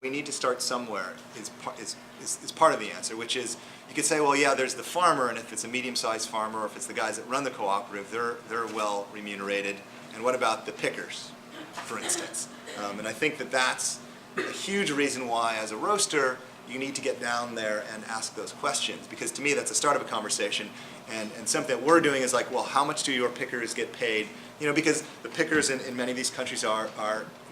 We need to start somewhere is part of the answer, which is you could say, well, yeah, there's the farmer, and if it's a medium-sized farmer or if it's the guys that run the cooperative, they're well remunerated. And what about the pickers, for instance? And I think that that's a huge reason why, as a roaster, you need to get down there and ask those questions, because to me that's the start of a conversation. And something that we're doing is like, well, how much do your pickers get paid? You know, because the pickers in many of these countries are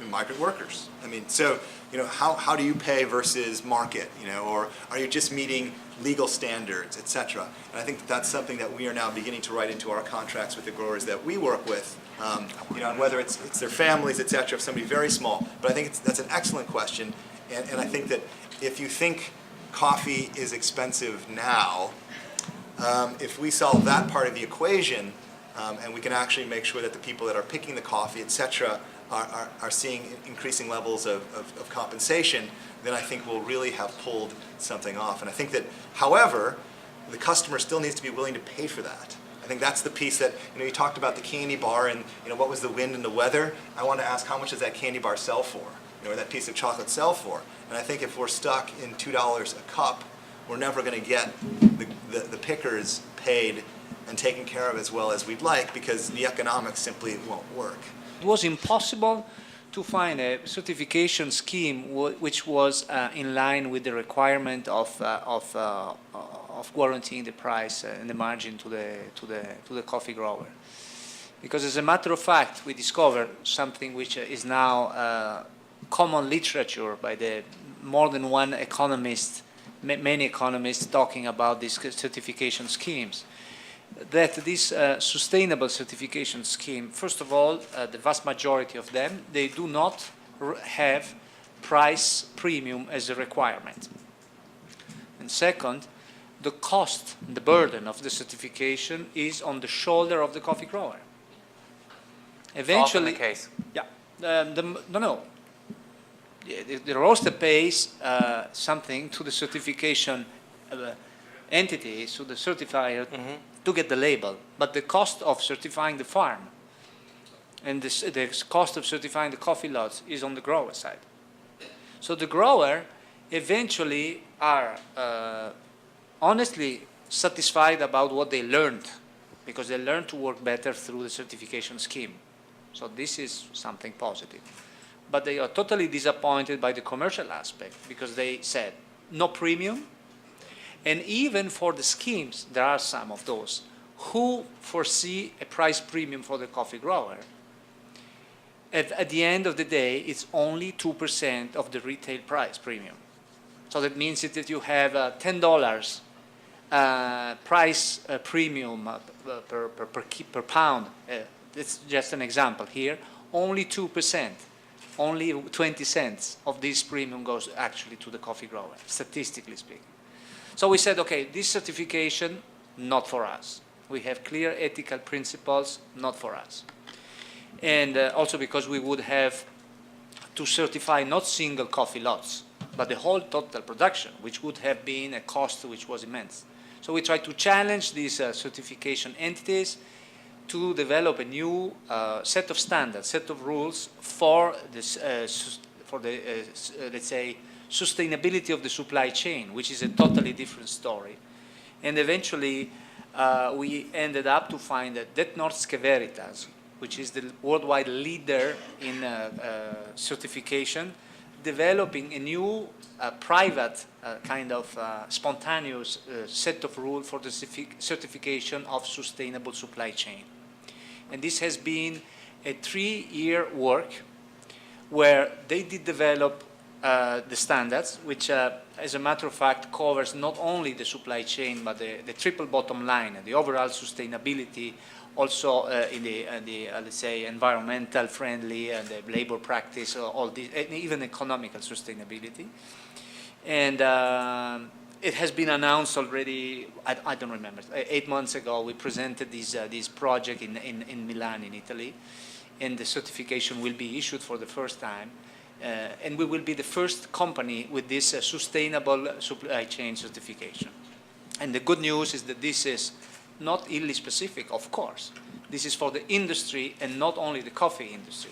migrant workers. I mean, so, you know, how do you pay versus market, you know, or are you just meeting legal standards, et cetera? And I think that that's something that we are now beginning to write into our contracts with the growers that we work with, you know, whether it's their families, et cetera, if somebody very small. But I think that's an excellent question, and I think that if you think coffee is expensive now, if we solve that part of the equation, and we can actually make sure that the people that are picking the coffee, et cetera, are seeing increasing levels of compensation, then I think we'll really have pulled something off. And I think that, however, the customer still needs to be willing to pay for that. I think that's the piece that, you know, you talked about the candy bar and, you know, what was the wind and the weather. I want to ask, how much does that candy bar sell for? You know, or that piece of chocolate sell for? And I think if we're stuck in $2 a cup, we're never going to get the pickers paid and taken care of as well as we'd like, because the economics simply won't work. It was impossible to find a certification scheme which was in line with the requirement of guaranteeing the price and the margin to the coffee grower. Because as a matter of fact, we discovered something which is now common literature by the more than one economist, many economists talking about these certification schemes, that this sustainable certification scheme, first of all, the vast majority of them, they do not have price premium as a requirement. And second, the cost, the burden of the certification is on the shoulder of the coffee grower. Eventually, often the case. Yeah, the roaster pays something to the certification entity, to the certifier, to get the label. But the cost of certifying the farm and the cost of certifying the coffee lots is on the grower side. So the grower eventually are honestly satisfied about what they learned, because they learned to work better through the certification scheme. So this is something positive. But they are totally disappointed by the commercial aspect, because they said no premium. And even for the schemes, there are some of those who foresee a price premium for the coffee grower. At the end of the day, it's only 2% of the retail price premium. So that means that you have $10 price premium per pound. It's just an example here. Only 2%. Only 20 cents of this premium goes actually to the coffee grower, statistically speaking. So we said, okay, this certification, not for us. We have clear ethical principles, not for us. And also because we would have to certify not single coffee lots, but the whole total production, which would have been a cost which was immense. So we tried to challenge these certification entities to develop a new set of standards, set of rules for this, let's say, sustainability of the supply chain, which is a totally different story. And eventually, we ended up to find that Det Norske Veritas, which is the worldwide leader in certification, developing a new private kind of spontaneous set of rules for the certification of sustainable supply chain. And this has been a 3-year work where they did develop the standards, which as a matter of fact covers not only the supply chain but the triple bottom line and the overall sustainability, also in the let's say environmental friendly and the labor practice, all these, and even economical sustainability. And it has been announced already, I don't remember, 8 months ago we presented this project in Milan, in Italy, and the certification will be issued for the first time. And we will be the first company with this sustainable supply chain certification. And the good news is that this is not Illy specific, of course. This is for the industry and not only the coffee industry.